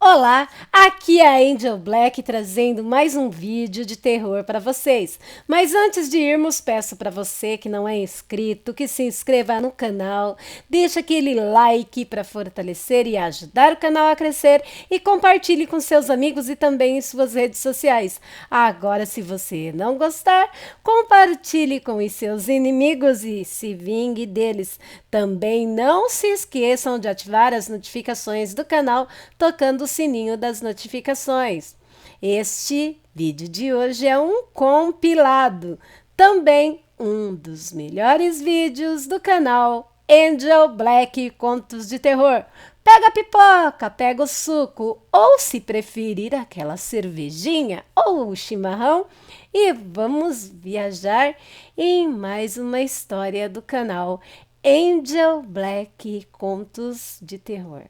Olá, aqui é a Angel Black trazendo mais um vídeo de terror para vocês. Mas antes de irmos, peço para você que não é inscrito, que se inscreva no canal, deixa aquele like para fortalecer e ajudar o canal a crescer e compartilhe com seus amigos e também em suas redes sociais. Agora, se você não gostar, compartilhe com os seus inimigos e se vingue deles. Também não se esqueçam de ativar as notificações do canal tocando o sininho das notificações. Este vídeo de hoje é um compilado, também um dos melhores vídeos do canal Angel Black Contos de Terror. Pega a pipoca, pega o suco, ou se preferir aquela cervejinha ou o chimarrão, e vamos viajar em mais uma história do canal Angel Black Contos de Terror.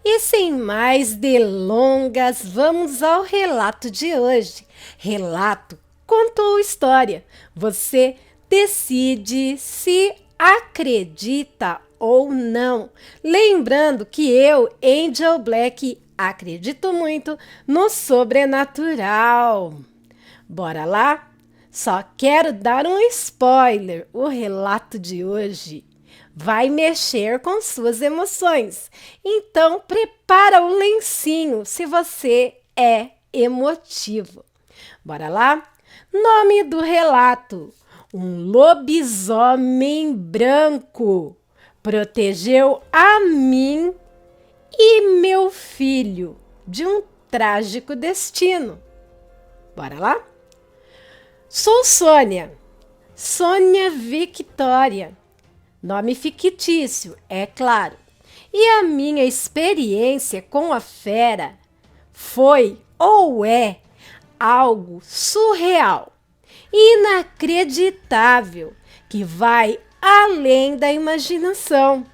E sem mais delongas, vamos ao relato de hoje. Relato contou história. Você decide se acredita ou não. Lembrando que eu, Angel Black, acredito muito no sobrenatural. Bora lá? Só quero dar um spoiler. O relato de hoje vai mexer com suas emoções. Então, prepara o lencinho se você é emotivo. Bora lá? Nome do relato: um lobisomem branco protegeu a mim e meu filho de um trágico destino. Bora lá? Sou Sônia Victória. Nome fictício, é claro. E a minha experiência com a fera foi ou é algo surreal, inacreditável, que vai além da imaginação.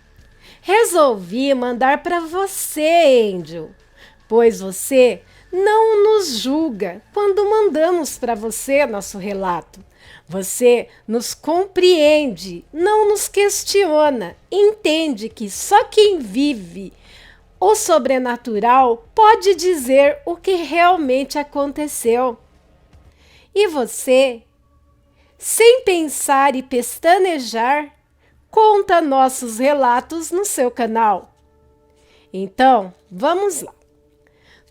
Resolvi mandar para você, Angel, pois você não nos julga quando mandamos para você nosso relato. Você nos compreende, não nos questiona, entende que só quem vive o sobrenatural pode dizer o que realmente aconteceu. E você, sem pensar e pestanejar, conta nossos relatos no seu canal. Então, vamos lá.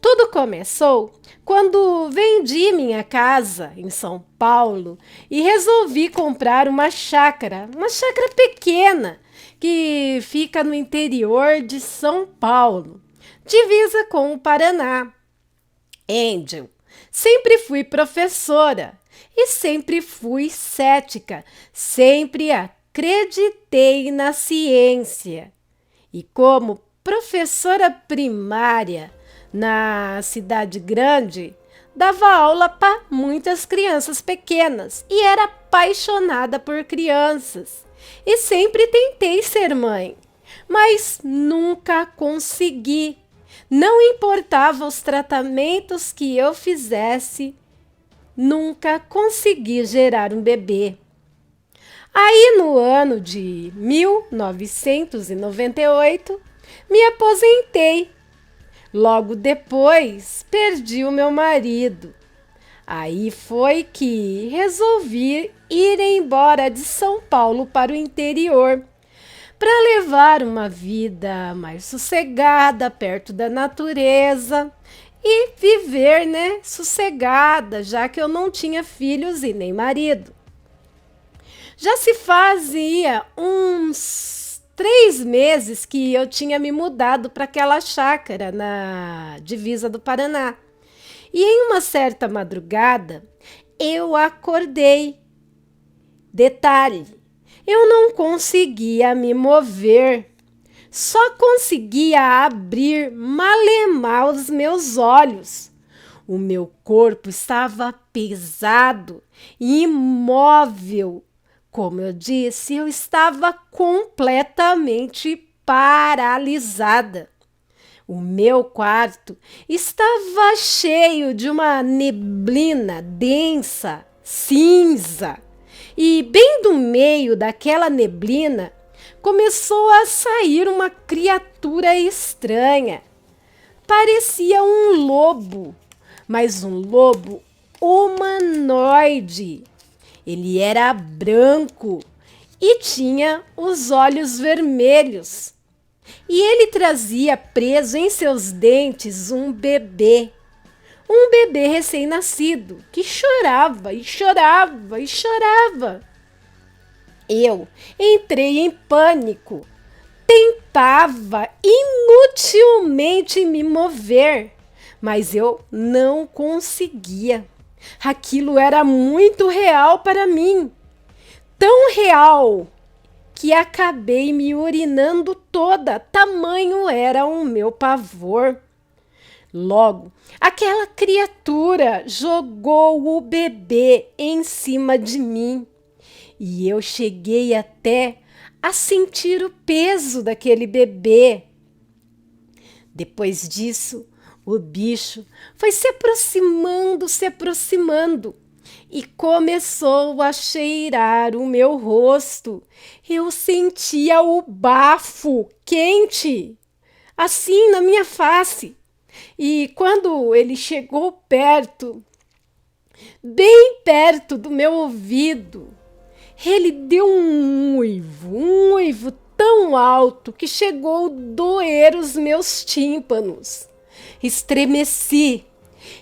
Tudo começou quando vendi minha casa em São Paulo e resolvi comprar uma chácara pequena que fica no interior de São Paulo, divisa com o Paraná. Angel, sempre fui professora e sempre fui cética, sempre acreditei na ciência. E como professora primária, na cidade grande, dava aula para muitas crianças pequenas e era apaixonada por crianças. E sempre tentei ser mãe, mas nunca consegui. Não importava os tratamentos que eu fizesse, nunca consegui gerar um bebê. Aí no ano de 1998, me aposentei. Logo depois, perdi o meu marido. Aí foi que resolvi ir embora de São Paulo para o interior, para levar uma vida mais sossegada, perto da natureza e viver, sossegada, já que eu não tinha filhos e nem marido. Já se fazia uns 3 meses que eu tinha me mudado para aquela chácara na divisa do Paraná. E em uma certa madrugada, eu acordei. Detalhe, eu não conseguia me mover. Só conseguia abrir malemar os meus olhos. O meu corpo estava pesado e imóvel. Como eu disse, eu estava completamente paralisada. O meu quarto estava cheio de uma neblina densa, cinza. E bem do meio daquela neblina, começou a sair uma criatura estranha. Parecia um lobo, mas um lobo humanoide. Ele era branco e tinha os olhos vermelhos. E ele trazia preso em seus dentes um bebê recém-nascido, que chorava e chorava e chorava. Eu entrei em pânico. Tentava inutilmente me mover, mas eu não conseguia. Aquilo era muito real para mim. Tão real que acabei me urinando toda, tamanho era o meu pavor. Logo, aquela criatura jogou o bebê em cima de mim e eu cheguei até a sentir o peso daquele bebê. Depois disso, o bicho foi se aproximando e começou a cheirar o meu rosto. Eu sentia o bafo quente, assim na minha face. E quando ele chegou perto, bem perto do meu ouvido, ele deu um uivo tão alto que chegou a doer os meus tímpanos. Estremeci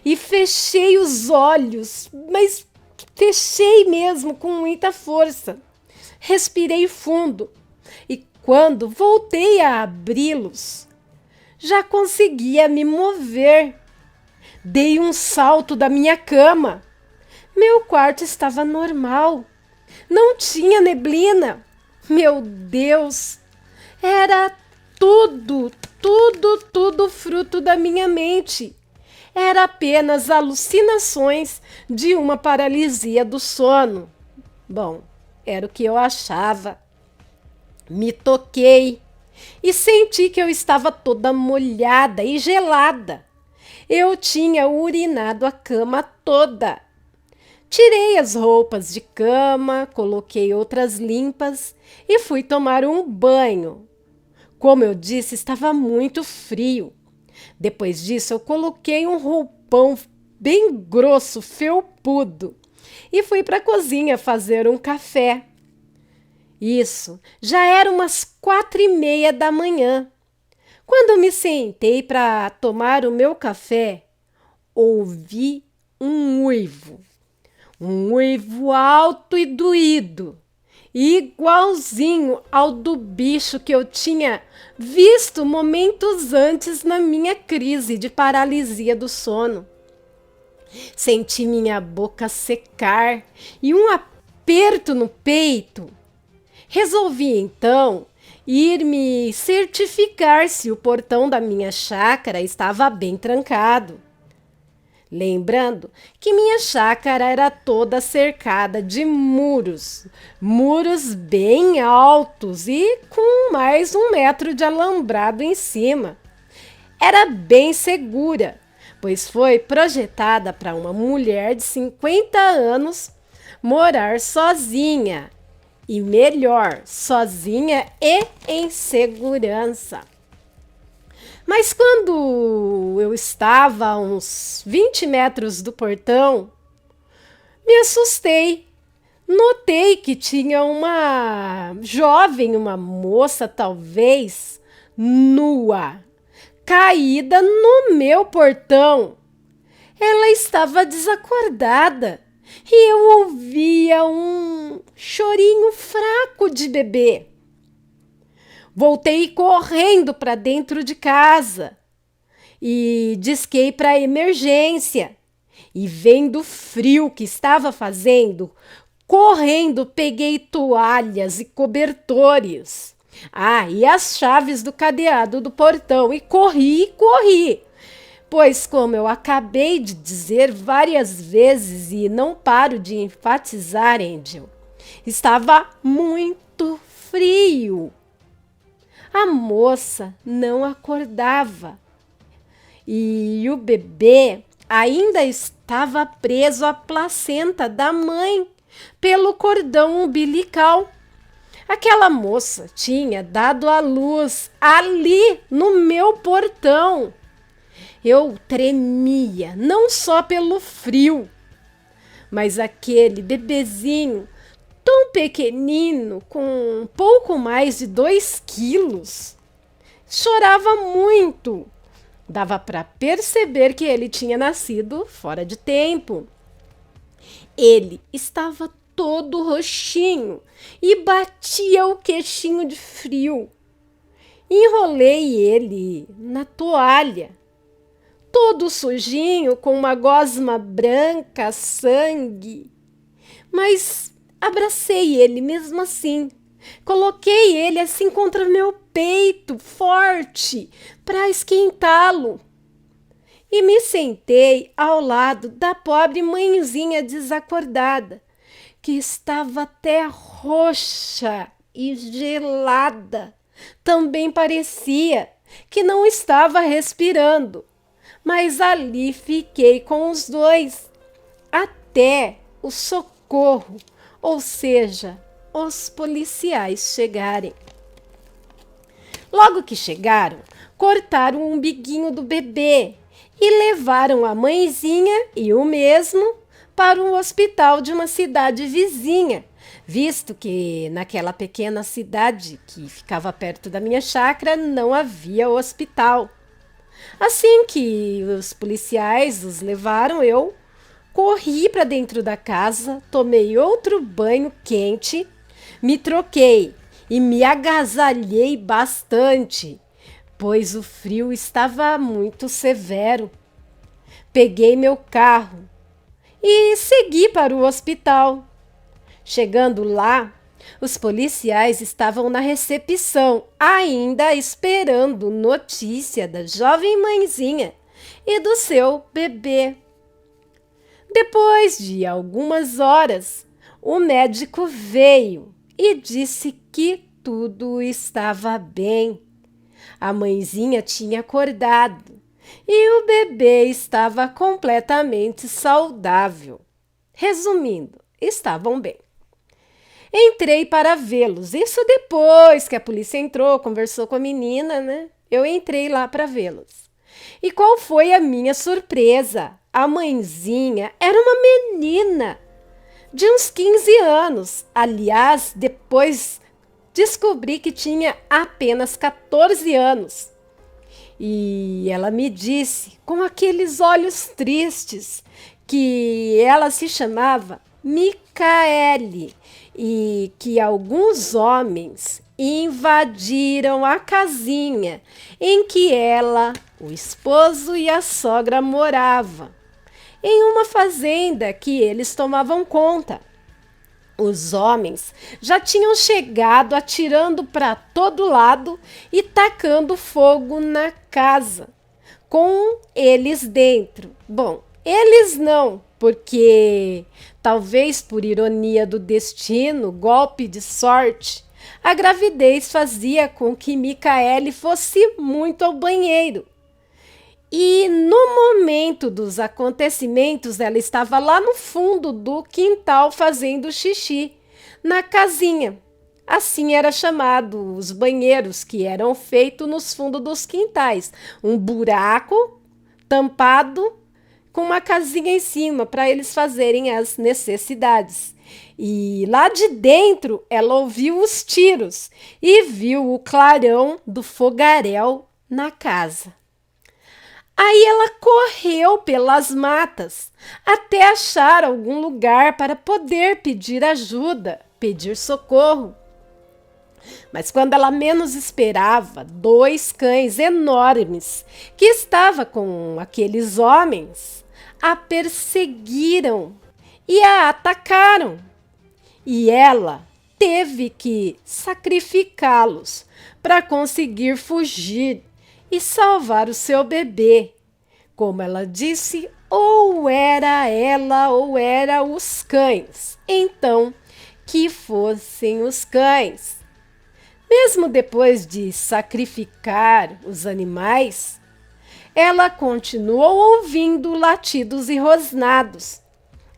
e fechei os olhos, mas fechei mesmo com muita força. Respirei fundo e quando voltei a abri-los, já conseguia me mover. Dei um salto da minha cama. Meu quarto estava normal. Não tinha neblina. Meu Deus! Era tudo fruto da minha mente. Era apenas alucinações de uma paralisia do sono. Bom, era o que eu achava. Me toquei e senti que eu estava toda molhada e gelada. Eu tinha urinado a cama toda. Tirei as roupas de cama, coloquei outras limpas e fui tomar um banho. Como eu disse, estava muito frio. Depois disso, eu coloquei um roupão bem grosso, felpudo, e fui para a cozinha fazer um café. Isso, já era umas 4:30 da manhã. Quando me sentei para tomar o meu café, ouvi um uivo alto e doído, igualzinho ao do bicho que eu tinha visto momentos antes na minha crise de paralisia do sono. Senti minha boca secar e um aperto no peito. Resolvi então ir me certificar se o portão da minha chácara estava bem trancado. Lembrando que minha chácara era toda cercada de muros bem altos e com mais 1 metro de alambrado em cima. Era bem segura, pois foi projetada para uma mulher de 50 anos morar sozinha. E melhor, sozinha e em segurança. Mas quando eu estava a uns 20 metros do portão, me assustei. Notei que tinha uma jovem, uma moça talvez, nua, caída no meu portão. Ela estava desacordada e eu ouvia um chorinho fraco de bebê. Voltei correndo para dentro de casa e disquei para a emergência. E vendo o frio que estava fazendo, correndo peguei toalhas e cobertores. E as chaves do cadeado do portão e corri. Pois, como eu acabei de dizer várias vezes e não paro de enfatizar, Angel, estava muito frio. A moça não acordava e o bebê ainda estava preso à placenta da mãe pelo cordão umbilical. Aquela moça tinha dado à luz ali no meu portão. Eu tremia, não só pelo frio, mas aquele bebezinho tão pequenino, com um pouco mais de 2 quilos, chorava muito. Dava para perceber que ele tinha nascido fora de tempo. Ele estava todo roxinho e batia o queixinho de frio. Enrolei ele na toalha, todo sujinho, com uma gosma branca, sangue. Mas abracei ele mesmo assim. Coloquei ele assim contra meu peito, forte, para esquentá-lo. E me sentei ao lado da pobre mãezinha desacordada, que estava até roxa e gelada. Também parecia que não estava respirando, mas ali fiquei com os dois, até o socorro, ou seja, os policiais chegarem. Logo que chegaram, cortaram o umbiguinho do bebê e levaram a mãezinha e o mesmo para um hospital de uma cidade vizinha, visto que naquela pequena cidade que ficava perto da minha chácara não havia hospital. Assim que os policiais os levaram, eu corri para dentro da casa, tomei outro banho quente, me troquei e me agasalhei bastante, pois o frio estava muito severo. Peguei meu carro e segui para o hospital. Chegando lá, os policiais estavam na recepção, ainda esperando notícia da jovem mãezinha e do seu bebê. Depois de algumas horas, o médico veio e disse que tudo estava bem. A mãezinha tinha acordado e o bebê estava completamente saudável. Resumindo, estavam bem. Entrei para vê-los. Isso depois que a polícia entrou, conversou com a menina, né? Eu entrei lá para vê-los. E qual foi a minha surpresa? A mãezinha era uma menina de uns 15 anos. Aliás, depois descobri que tinha apenas 14 anos. E ela me disse, com aqueles olhos tristes, que ela se chamava Micaele e que alguns homens invadiram a casinha em que ela, o esposo e a sogra moravam, em uma fazenda que eles tomavam conta. Os homens já tinham chegado atirando para todo lado e tacando fogo na casa, com eles dentro. Bom, eles não, porque talvez por ironia do destino, golpe de sorte, a gravidez fazia com que Micaele fosse muito ao banheiro. E no momento dos acontecimentos, ela estava lá no fundo do quintal fazendo xixi, na casinha. Assim era chamado os banheiros que eram feitos nos fundos dos quintais. Um buraco tampado com uma casinha em cima para eles fazerem as necessidades. E lá de dentro ela ouviu os tiros e viu o clarão do fogaréu na casa. Aí ela correu pelas matas até achar algum lugar para poder pedir ajuda, pedir socorro. Mas quando ela menos esperava, 2 cães enormes que estavam com aqueles homens a perseguiram e a atacaram. E ela teve que sacrificá-los para conseguir fugir e salvar o seu bebê. Como ela disse, ou era ela ou era os cães. Então, que fossem os cães. Mesmo depois de sacrificar os animais, ela continuou ouvindo latidos e rosnados.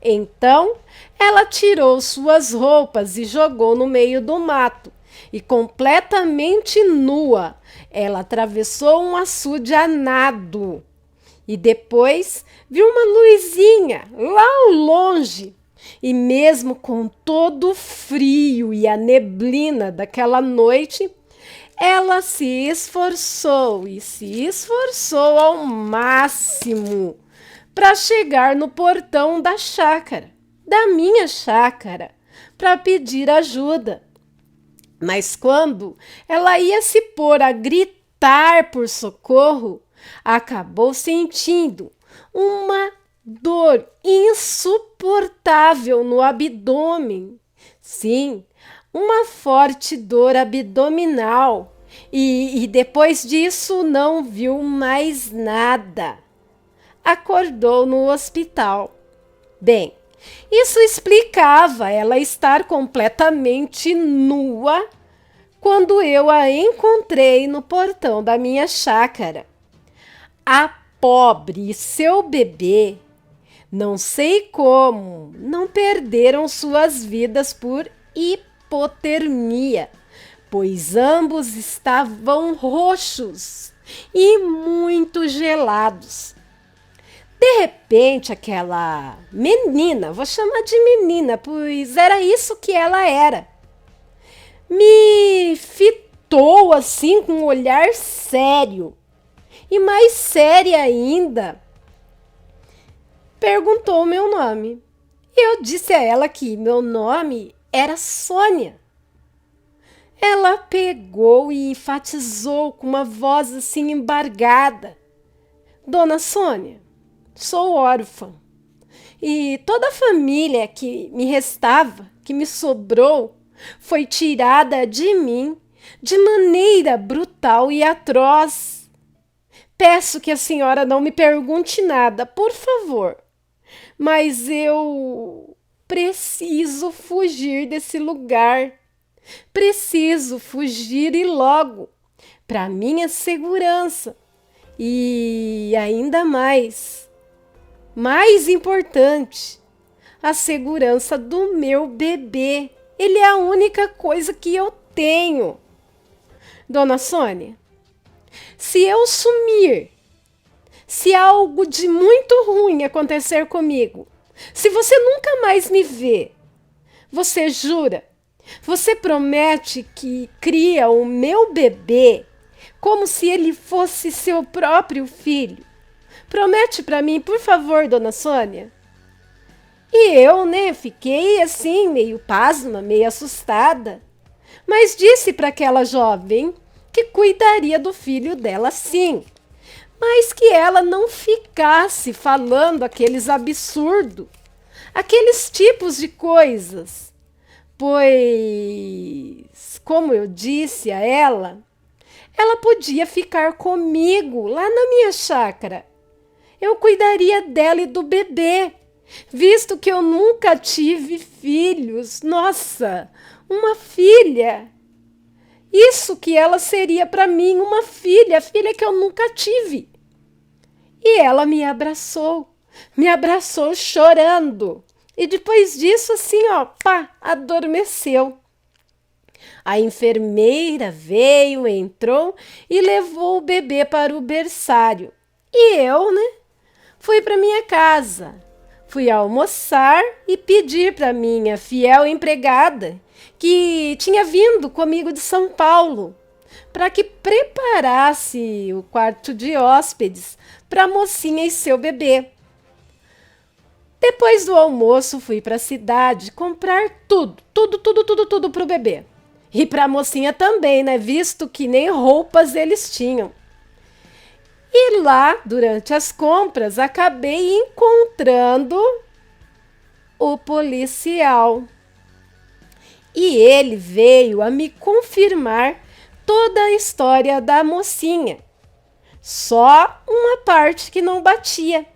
Então, ela tirou suas roupas e jogou no meio do mato e completamente nua, ela atravessou um açude a nado e depois viu uma luzinha lá ao longe. E mesmo com todo o frio e a neblina daquela noite, ela se esforçou e se esforçou ao máximo para chegar no portão da chácara, da minha chácara, para pedir ajuda. Mas quando ela ia se pôr a gritar por socorro, acabou sentindo uma dor insuportável no abdômen. Sim, uma forte dor abdominal. E depois disso não viu mais nada. Acordou no hospital. Bem, isso explicava ela estar completamente nua quando eu a encontrei no portão da minha chácara. A pobre e seu bebê, não sei como, não perderam suas vidas por hipotermia, pois ambos estavam roxos e muito gelados. De repente, aquela menina, vou chamar de menina, pois era isso que ela era, me fitou assim com um olhar sério. E mais séria ainda, perguntou o meu nome. Eu disse a ela que meu nome era Sônia. Ela pegou e enfatizou com uma voz assim embargada: Dona Sônia, sou órfã. E toda a família que me restava, que me sobrou, foi tirada de mim de maneira brutal e atroz. Peço que a senhora não me pergunte nada, por favor. Mas eu preciso fugir desse lugar. Preciso fugir e logo, para minha segurança. E ainda mais importante, a segurança do meu bebê. Ele é a única coisa que eu tenho. Dona Sônia, se eu sumir, se algo de muito ruim acontecer comigo, se você nunca mais me vê, você jura? Você promete que cria o meu bebê como se ele fosse seu próprio filho? Promete para mim, por favor, Dona Sônia? E eu, fiquei assim, meio pasma, meio assustada. Mas disse para aquela jovem que cuidaria do filho dela sim, mas que ela não ficasse falando aqueles absurdos, aqueles tipos de coisas, pois, como eu disse a ela podia ficar comigo lá na minha chácara. Eu cuidaria dela e do bebê, visto que eu nunca tive filhos. Nossa, uma filha! Isso que ela seria para mim, uma filha, filha que eu nunca tive. E ela me abraçou chorando. E depois disso, assim, adormeceu. A enfermeira veio, entrou e levou o bebê para o berçário. E eu, fui para minha casa. Fui almoçar e pedir para minha fiel empregada, que tinha vindo comigo de São Paulo, para que preparasse o quarto de hóspedes para a mocinha e seu bebê. Depois do almoço, fui para a cidade comprar tudo para o bebê. E para a mocinha também, visto que nem roupas eles tinham. E lá, durante as compras, acabei encontrando o policial. E ele veio a me confirmar toda a história da mocinha. Só uma parte que não batia.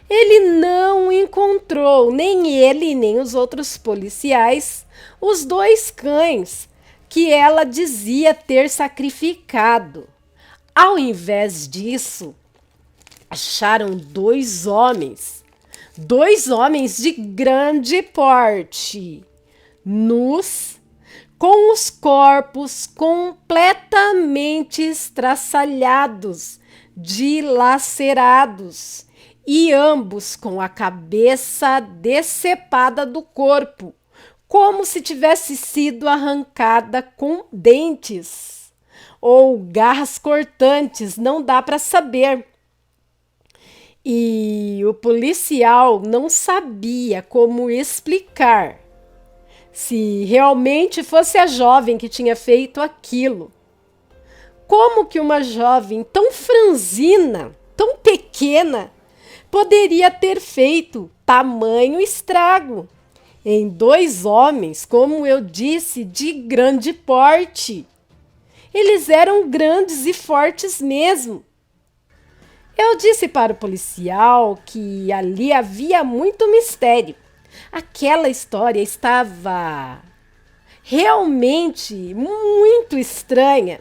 Ele não encontrou, nem ele, nem os outros policiais, os 2 cães que ela dizia ter sacrificado. Ao invés disso, acharam 2 homens de grande porte, nus, com os corpos completamente estraçalhados, dilacerados, e ambos com a cabeça decepada do corpo, como se tivesse sido arrancada com dentes ou garras cortantes, não dá para saber. E o policial não sabia como explicar se realmente fosse a jovem que tinha feito aquilo. Como que uma jovem tão franzina, tão pequena, poderia ter feito tamanho estrago em dois homens, como eu disse, de grande porte? Eles eram grandes e fortes mesmo. Eu disse para o policial que ali havia muito mistério. Aquela história estava realmente muito estranha,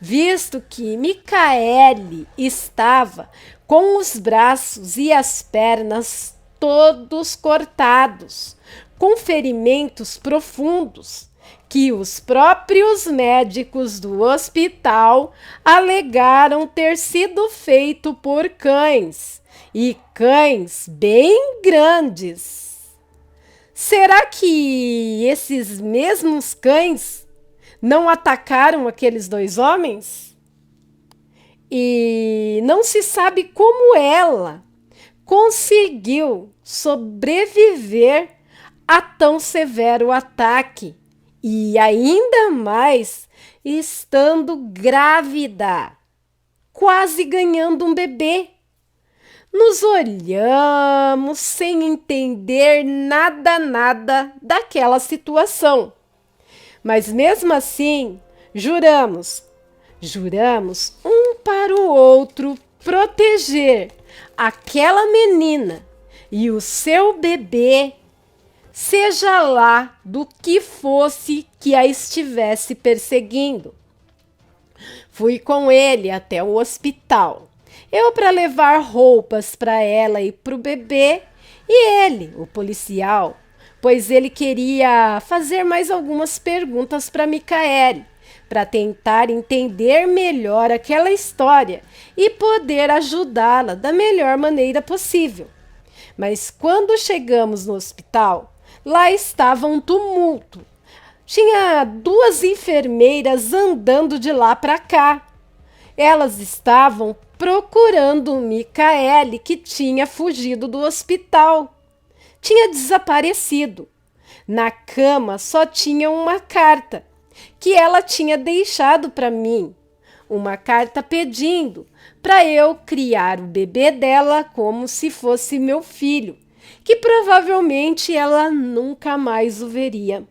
visto que Micaele estava com os braços e as pernas todos cortados, com ferimentos profundos, que os próprios médicos do hospital alegaram ter sido feito por cães, e cães bem grandes. Será que esses mesmos cães não atacaram aqueles dois homens? E não se sabe como ela conseguiu sobreviver a tão severo ataque, e ainda mais estando grávida, quase ganhando um bebê. Nos olhamos sem entender nada daquela situação. Mas mesmo assim, juramos um para o outro proteger aquela menina e o seu bebê, seja lá do que fosse que a estivesse perseguindo. Fui com ele até o hospital. Eu para levar roupas para ela e para o bebê, e ele, o policial, pois ele queria fazer mais algumas perguntas para Micaele, para tentar entender melhor aquela história e poder ajudá-la da melhor maneira possível. Mas quando chegamos no hospital, lá estava um tumulto. Tinha duas enfermeiras andando de lá para cá. Elas estavam procurando Micaele, que tinha fugido do hospital. Tinha desaparecido. Na cama só tinha uma carta que ela tinha deixado para mim. Uma carta pedindo para eu criar o bebê dela como se fosse meu filho, que provavelmente ela nunca mais o veria.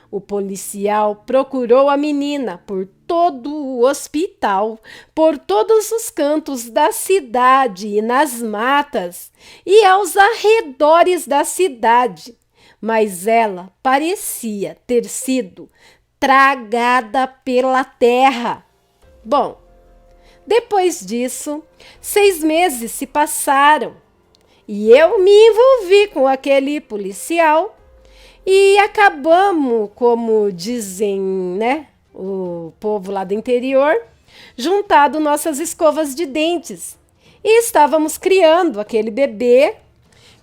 O policial procurou a menina por todo o hospital, por todos os cantos da cidade e nas matas e aos arredores da cidade, mas ela parecia ter sido tragada pela terra. Bom, depois disso, 6 meses se passaram e eu me envolvi com aquele policial. E acabamos, como dizem, né, o povo lá do interior, juntado nossas escovas de dentes. E estávamos criando aquele bebê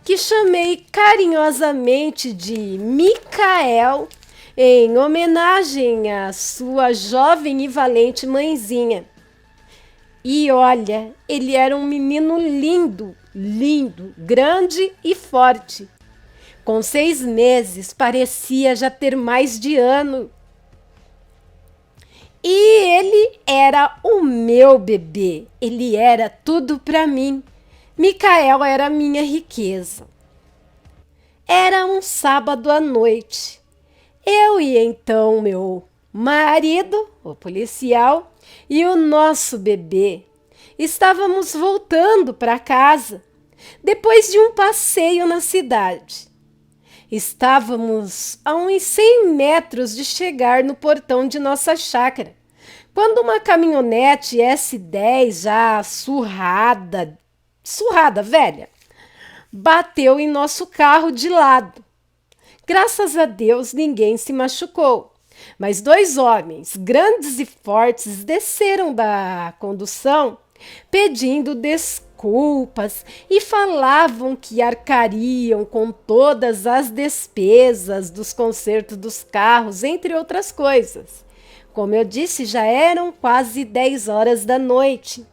que chamei carinhosamente de Micael, em homenagem à sua jovem e valente mãezinha. E olha, ele era um menino lindo, grande e forte. Com 6 meses, parecia já ter mais de ano. E ele era o meu bebê. Ele era tudo para mim. Micael era minha riqueza. Era um sábado à noite. Eu e então meu marido, o policial, e o nosso bebê estávamos voltando para casa depois de um passeio na cidade. Estávamos a uns 100 metros de chegar no portão de nossa chácara, quando uma caminhonete S10 já surrada velha, bateu em nosso carro de lado. Graças a Deus ninguém se machucou, Mas dois homens, grandes e fortes, desceram da condução pedindo desculpas e falavam que arcariam com todas as despesas dos consertos dos carros, entre outras coisas. Como eu disse, já eram quase 10 horas da noite.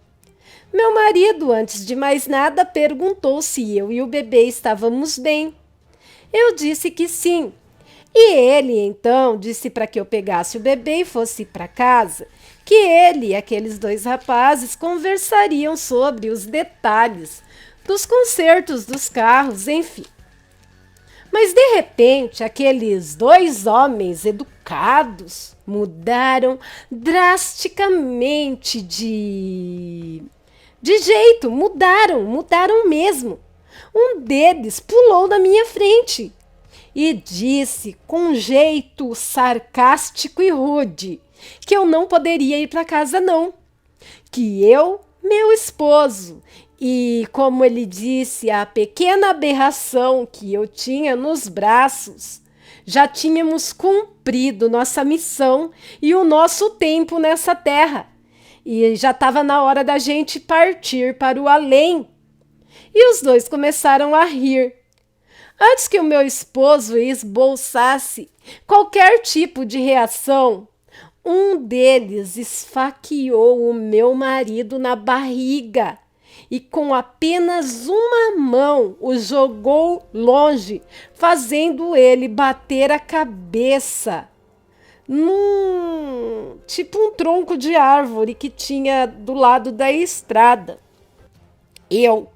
Meu marido, antes de mais nada, perguntou se eu e o bebê estávamos bem. Eu disse que sim. E ele, então, disse para que eu pegasse o bebê e fosse para casa, que ele e aqueles dois rapazes conversariam sobre os detalhes dos consertos dos carros, enfim. Mas, de repente, aqueles dois homens educados mudaram drasticamente de jeito, mudaram mesmo. Um deles pulou na minha frente e disse com um jeito sarcástico e rude que eu não poderia ir para casa não, que eu, meu esposo e, como ele disse, a pequena aberração que eu tinha nos braços, já tínhamos cumprido nossa missão e o nosso tempo nessa terra, e já estava na hora da gente partir para o além. E os dois começaram a rir. Antes que o meu esposo esboçasse qualquer tipo de reação, um deles esfaqueou o meu marido na barriga e com apenas uma mão o jogou longe, fazendo ele bater a cabeça tipo um tronco de árvore que tinha do lado da estrada. Eu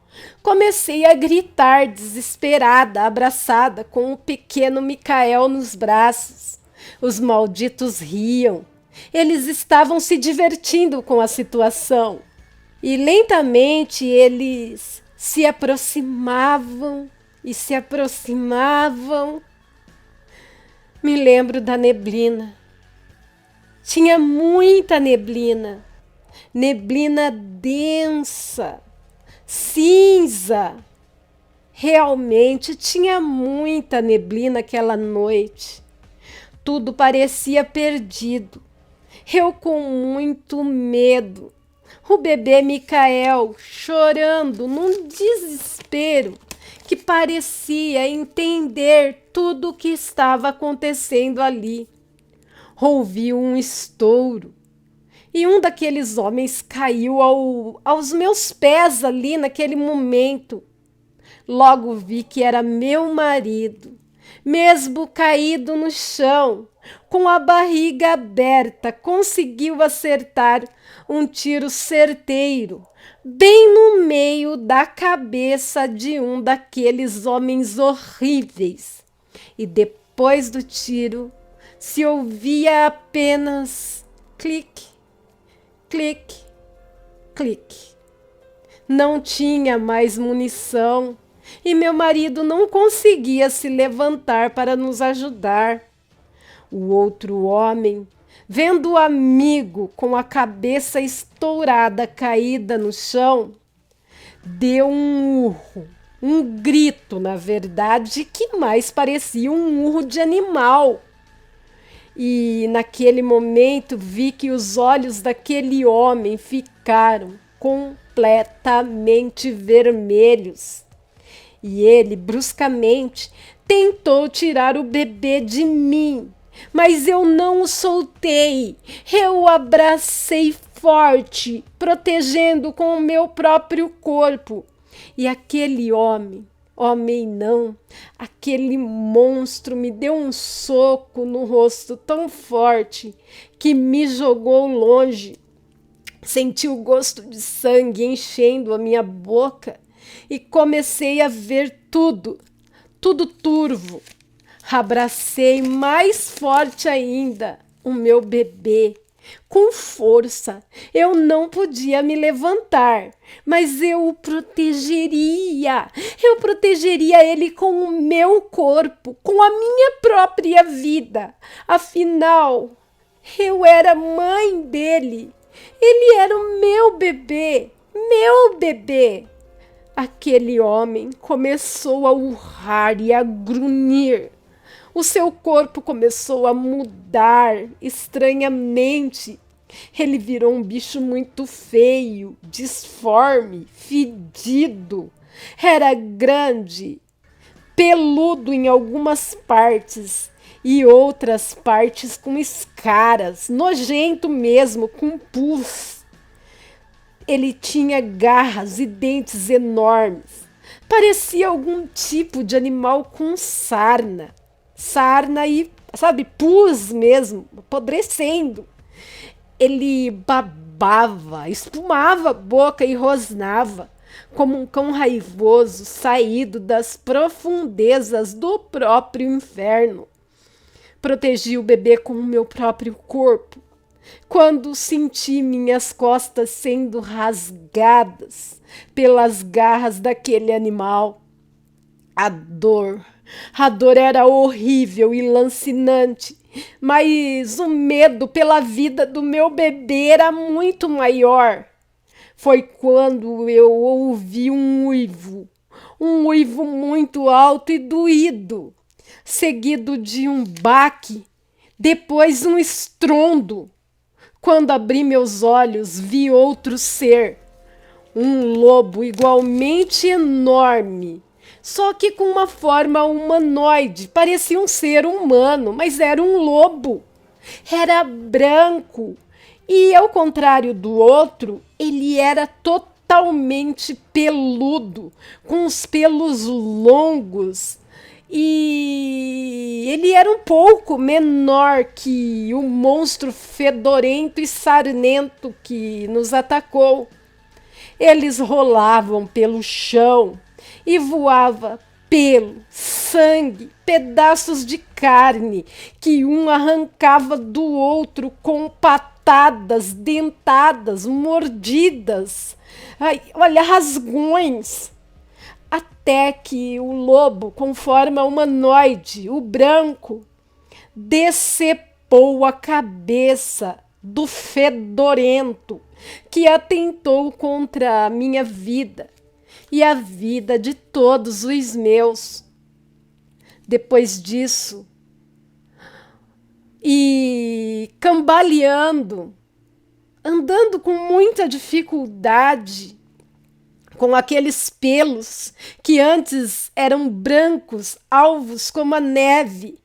comecei a gritar desesperada, abraçada com o pequeno Micael nos braços. Os malditos riam. Eles estavam se divertindo com a situação. E lentamente eles se aproximavam e se aproximavam. Me lembro da neblina. Tinha muita neblina. Neblina densa, cinza. Realmente tinha muita neblina aquela noite. Tudo parecia perdido. Eu com muito medo. O bebê Micael chorando num desespero que parecia entender tudo o que estava acontecendo ali. Ouvi um estouro e um daqueles homens caiu aos meus pés ali naquele momento. Logo vi que era meu marido, mesmo caído no chão, com a barriga aberta, conseguiu acertar um tiro certeiro, bem no meio da cabeça de um daqueles homens horríveis. E depois do tiro, se ouvia apenas clique, clique, clique. Não tinha mais munição e meu marido não conseguia se levantar para nos ajudar. O outro homem, vendo o amigo com a cabeça estourada caída no chão, deu um urro, um grito, na verdade, que mais parecia um urro de animal. E naquele momento vi que os olhos daquele homem ficaram completamente vermelhos. E ele, bruscamente, tentou tirar o bebê de mim, mas eu não o soltei. Eu o abracei forte, protegendo com o meu próprio corpo. E aquele homem não, aquele monstro me deu um soco no rosto tão forte que me jogou longe. Senti o gosto de sangue enchendo a minha boca e comecei a ver tudo turvo. Abracei mais forte ainda o meu bebê, com força. Eu não podia me levantar, mas eu o protegeria. Eu protegeria ele com o meu corpo, com a minha própria vida. Afinal, eu era mãe dele. Ele era o meu bebê, meu bebê. Aquele homem começou a urrar e a grunhir. O seu corpo começou a mudar estranhamente. Ele virou um bicho muito feio, disforme, fedido. Era grande, peludo em algumas partes e outras partes com escaras, nojento mesmo, com pus. Ele tinha garras e dentes enormes. Parecia algum tipo de animal com sarna. Sarna e, sabe, pus mesmo, apodrecendo. Ele babava, espumava a boca e rosnava, como um cão raivoso saído das profundezas do próprio inferno. Protegi o bebê com o meu próprio corpo. Quando senti minhas costas sendo rasgadas pelas garras daquele animal, a dor era horrível e lancinante, mas o medo pela vida do meu bebê era muito maior. Foi quando eu ouvi um uivo muito alto e doído, seguido de um baque, depois um estrondo. Quando abri meus olhos, vi outro ser, um lobo igualmente enorme, só que com uma forma humanoide. Parecia um ser humano, mas era um lobo. Era branco e, ao contrário do outro, ele era totalmente peludo, com os pelos longos. E ele era um pouco menor que o monstro fedorento e sarnento que nos atacou. Eles rolavam pelo chão e voava pelo, sangue, pedaços de carne que um arrancava do outro com patadas, dentadas, mordidas. Ai, olha, rasgões. Até que o lobo, com forma humanoide, o branco, decepou a cabeça do fedorento que atentou contra a minha vida e a vida de todos os meus. Depois disso, e cambaleando, andando com muita dificuldade, com aqueles pelos que antes eram brancos, alvos como a neve,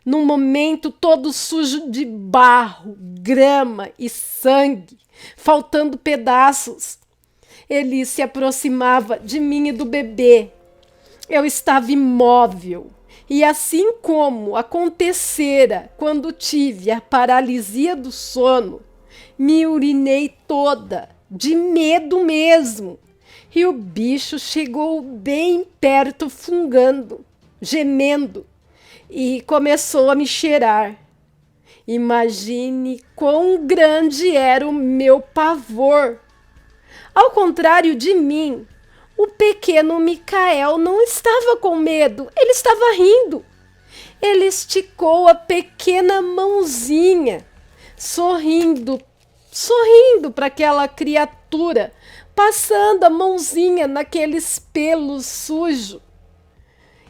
num momento todo sujo de barro, grama e sangue, faltando pedaços. Ele se aproximava de mim e do bebê. Eu estava imóvel, e assim como acontecera quando tive a paralisia do sono, me urinei toda, de medo mesmo. E o bicho chegou bem perto, fungando, gemendo, e começou a me cheirar. Imagine quão grande era o meu pavor. Ao contrário de mim, o pequeno Micael não estava com medo, ele estava rindo. Ele esticou a pequena mãozinha, sorrindo para aquela criatura, passando a mãozinha naqueles pelos sujos.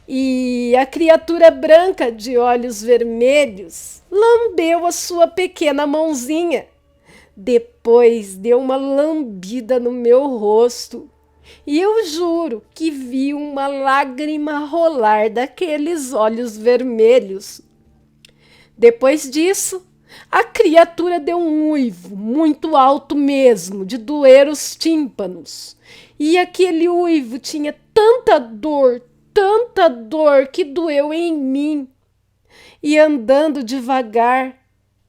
E a criatura branca de olhos vermelhos lambeu a sua pequena mãozinha. Depois deu uma lambida no meu rosto. E eu juro que vi uma lágrima rolar daqueles olhos vermelhos. Depois disso, a criatura deu um uivo muito alto mesmo, de doer os tímpanos. E aquele uivo tinha tanta dor que doeu em mim. E andando devagar,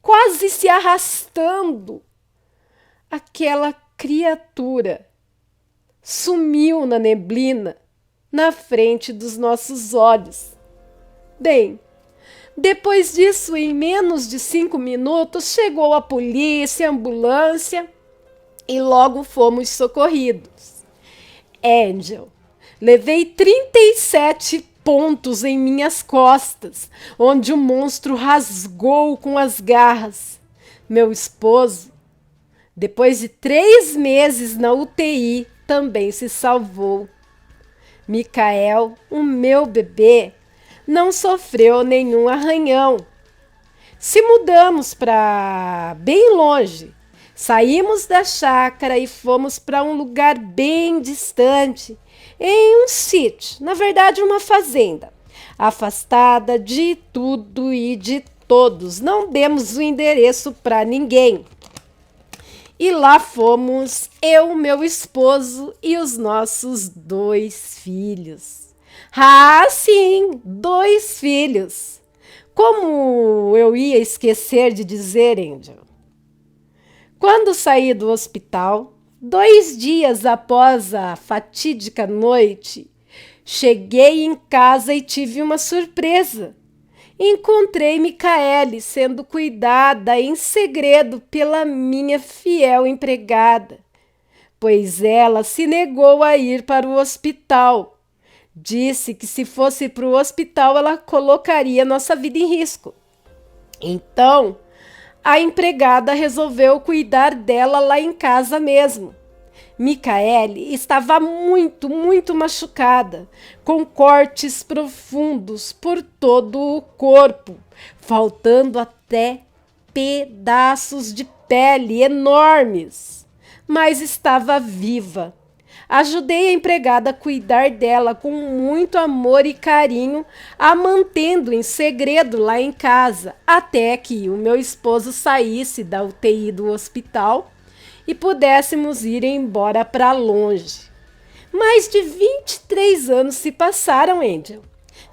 quase se arrastando, aquela criatura sumiu na neblina, na frente dos nossos olhos. Bem, depois disso, em menos de 5 minutos, chegou a polícia, a ambulância e logo fomos socorridos. Angel, levei 37 pontos em minhas costas, onde o monstro rasgou com as garras. Meu esposo, depois de 3 meses na UTI, também se salvou. Micael, o meu bebê, não sofreu nenhum arranhão. Se mudamos para bem longe, saímos da chácara e fomos para um lugar bem distante, em um sítio, na verdade uma fazenda, afastada de tudo e de todos. Não demos o endereço para ninguém. E lá fomos eu, meu esposo e os nossos 2 filhos. Ah, sim, 2 filhos. Como eu ia esquecer de dizer, Angel? Quando saí do hospital, 2 dias após a fatídica noite, cheguei em casa e tive uma surpresa. Encontrei Micaele sendo cuidada em segredo pela minha fiel empregada, pois ela se negou a ir para o hospital. Disse que se fosse para o hospital ela colocaria nossa vida em risco. Então, a empregada resolveu cuidar dela lá em casa mesmo. Micaele estava muito machucada, com cortes profundos por todo o corpo, faltando até pedaços de pele enormes. Mas estava viva. Ajudei a empregada a cuidar dela com muito amor e carinho, a mantendo em segredo lá em casa, até que o meu esposo saísse da UTI do hospital e pudéssemos ir embora para longe. Mais de 23 anos se passaram, Angel.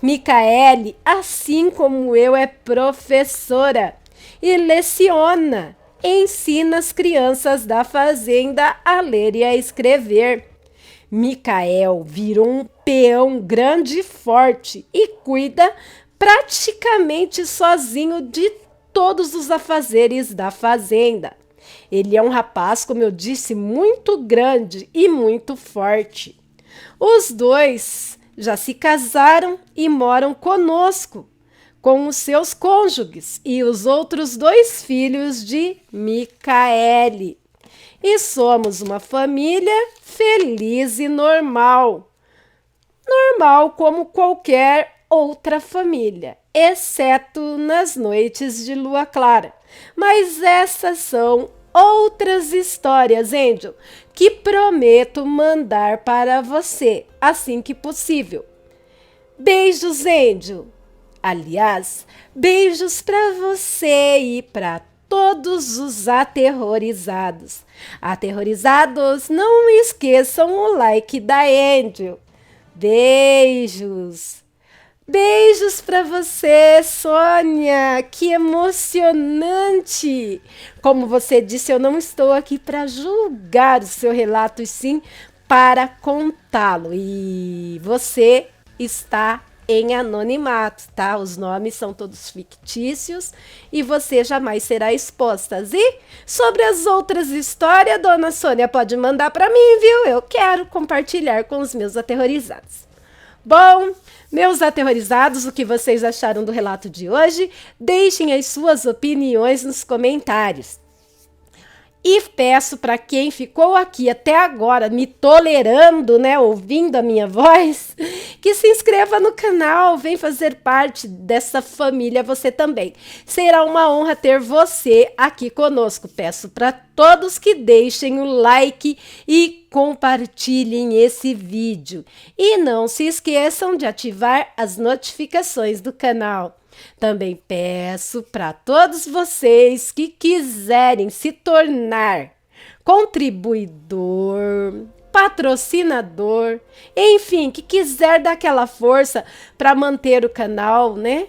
Micaele, assim como eu, é professora e leciona, ensina as crianças da fazenda a ler e a escrever. Micael virou um peão grande e forte e cuida praticamente sozinho de todos os afazeres da fazenda. Ele é um rapaz, como eu disse, muito grande e muito forte. Os 2 já se casaram e moram conosco, com os seus cônjuges e os outros 2 filhos de Micaele. E somos uma família feliz e normal. Normal como qualquer outra família, exceto nas noites de lua clara. Mas essas são outras histórias, Angel, que prometo mandar para você assim que possível. Beijos, Angel. Aliás, beijos para você e para todos os aterrorizados. Aterrorizados, não esqueçam o like da Angel. Beijos. Beijos para você, Sônia. Que emocionante. Como você disse, eu não estou aqui para julgar o seu relato, e sim para contá-lo. E você está em anonimato, tá? Os nomes são todos fictícios e você jamais será exposta. E sobre as outras histórias, dona Sônia, pode mandar para mim, viu? Eu quero compartilhar com os meus aterrorizados. Bom, meus aterrorizados, o que vocês acharam do relato de hoje? Deixem as suas opiniões nos comentários. E peço para quem ficou aqui até agora, me tolerando, né, ouvindo a minha voz, que se inscreva no canal, vem fazer parte dessa família você também. Será uma honra ter você aqui conosco. Peço para todos que deixem o like e compartilhem esse vídeo. E não se esqueçam de ativar as notificações do canal. Também peço para todos vocês que quiserem se tornar contribuidor, patrocinador, enfim, que quiser dar aquela força para manter o canal, né?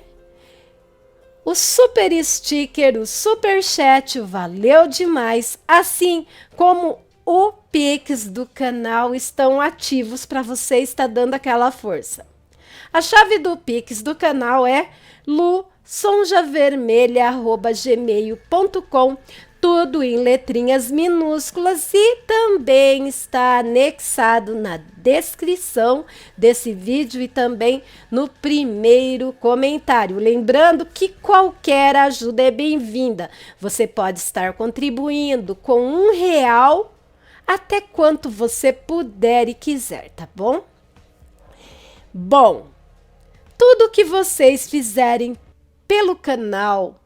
O super sticker, o super chat, valeu demais, assim como o Pix do canal estão ativos para você estar dando aquela força. A chave do Pix do canal é luçonjavermelha@gmail.com, tudo em letrinhas minúsculas, e também está anexado na descrição desse vídeo e também no primeiro comentário. Lembrando que qualquer ajuda é bem-vinda. Você pode estar contribuindo com R$1 até quanto você puder e quiser, tá bom? Bom, Tudo que vocês fizerem pelo canal,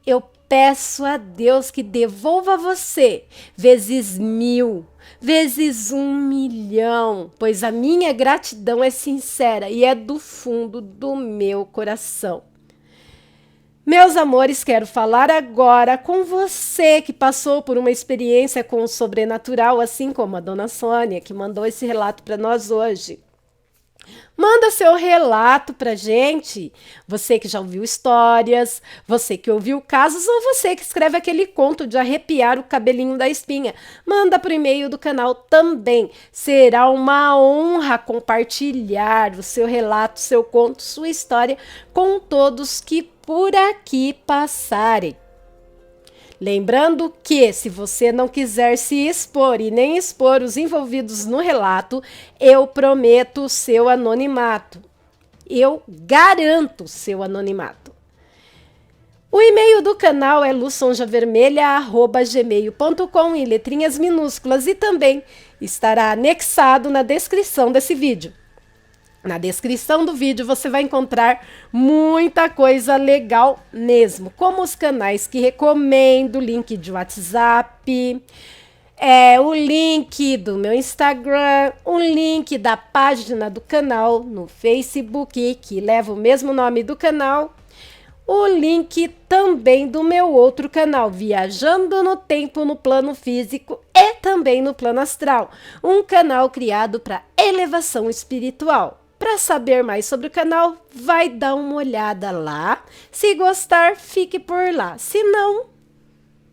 eu peço a Deus que devolva a você vezes 1000, vezes 1.000.000, pois a minha gratidão é sincera e é do fundo do meu coração. Meus amores, quero falar agora com você que passou por uma experiência com o sobrenatural, assim como a dona Sônia, que mandou esse relato para nós hoje. Manda seu relato pra gente, você que já ouviu histórias, você que ouviu casos ou você que escreve aquele conto de arrepiar o cabelinho da espinha. Manda pro e-mail do canal também. Será uma honra compartilhar o seu relato, seu conto, sua história com todos que por aqui passarem. Lembrando que, se você não quiser se expor e nem expor os envolvidos no relato, eu prometo o seu anonimato. Eu garanto o seu anonimato. O e-mail do canal é luçonjavermelha@gmail.com em letrinhas minúsculas e também estará anexado na descrição desse vídeo. Na descrição do vídeo você vai encontrar muita coisa legal mesmo, como os canais que recomendo, link de WhatsApp, o link do meu Instagram, um link da página do canal no Facebook, que leva o mesmo nome do canal, o link também do meu outro canal, Viajando no Tempo no Plano Físico e também no Plano Astral, um canal criado para elevação espiritual. Para saber mais sobre o canal, vai dar uma olhada lá. Se gostar, fique por lá. Se não,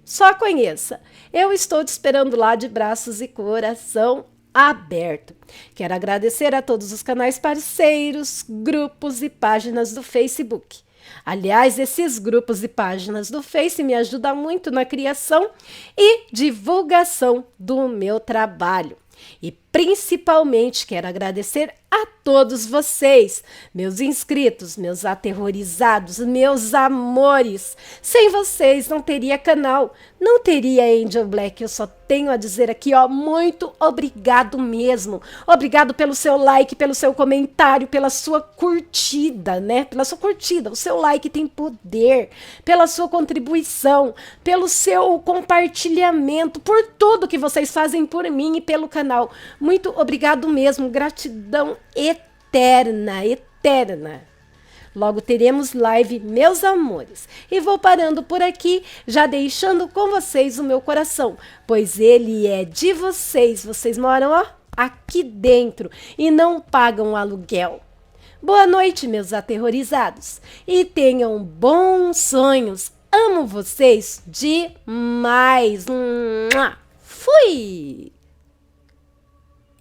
só conheça. Eu estou te esperando lá de braços e coração aberto. Quero agradecer a todos os canais parceiros, grupos e páginas do Facebook. Aliás, esses grupos e páginas do Face me ajudam muito na criação e divulgação do meu trabalho. E principalmente quero agradecer a todos vocês, meus inscritos, meus aterrorizados, meus amores. Sem vocês não teria canal, não teria Angel Black. Eu só tenho a dizer aqui, ó, muito obrigado mesmo. Obrigado pelo seu like, pelo seu comentário, pela sua curtida, né? Pela sua curtida. O seu like tem poder, pela sua contribuição, pelo seu compartilhamento, por tudo que vocês fazem por mim e pelo canal. Muito obrigado mesmo, gratidão eterna, eterna. Logo teremos live, meus amores. E vou parando por aqui, já deixando com vocês o meu coração, pois ele é de vocês. Vocês moram, ó, aqui dentro e não pagam aluguel. Boa noite, meus aterrorizados. E tenham bons sonhos. Amo vocês demais. Fui!